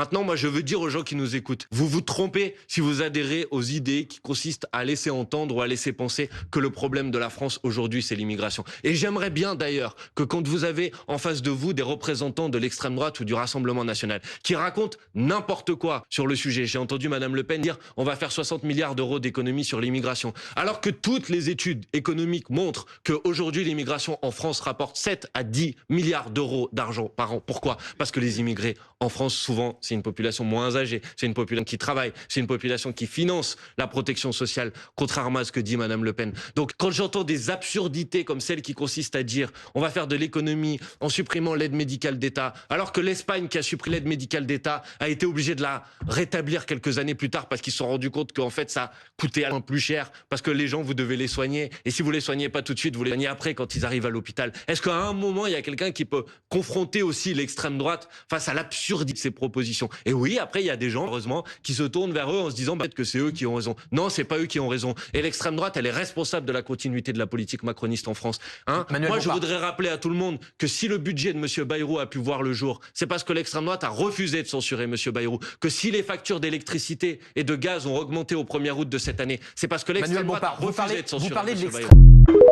Maintenant, moi, je veux dire aux gens qui nous écoutent, vous vous trompez si vous adhérez aux idées qui consistent à laisser entendre ou à laisser penser que le problème de la France aujourd'hui, c'est l'immigration. Et j'aimerais bien d'ailleurs que quand vous avez en face de vous des représentants de l'extrême droite ou du Rassemblement national qui racontent n'importe quoi sur le sujet. J'ai entendu Madame Le Pen dire on va faire 60 milliards d'euros d'économies sur l'immigration. Alors que toutes les études économiques montrent qu'aujourd'hui l'immigration en France rapporte 7 à 10 milliards d'euros d'argent par an. Pourquoi? Parce que les immigrés en France, souvent, c'est une population moins âgée, c'est une population qui travaille, c'est une population qui finance la protection sociale, contrairement à ce que dit Madame Le Pen. Donc quand j'entends des absurdités comme celle qui consiste à dire on va faire de l'économie en supprimant l'aide médicale d'État, alors que l'Espagne qui a supprimé l'aide médicale d'État a été obligée de la rétablir quelques années plus tard parce qu'ils se sont rendus compte qu'en fait ça coûtait un plus cher parce que les gens vous devez les soigner et si vous les soignez pas tout de suite vous les soignez après quand ils arrivent à l'hôpital. Est-ce qu'à un moment il y a quelqu'un qui peut confronter aussi l'extrême droite face à l'absurdité de ces propositions? Et oui, après il y a des gens heureusement qui se tournent vers eux en se disant peut-être que c'est eux qui ont raison. Non, c'est pas eux qui ont raison. Et l'extrême droite elle est responsable de la continuité de la politique macroniste en France. Moi je voudrais rappeler à tout le monde que si le budget de M. Bayrou a pu voir le jour, c'est parce que l'extrême droite a refusé de censurer M. Bayrou. Que si les factures d'électricité et de gaz ont augmenté au 1er août de cette année, c'est parce que l'extrême droite a refusé de censurer M. Bayrou.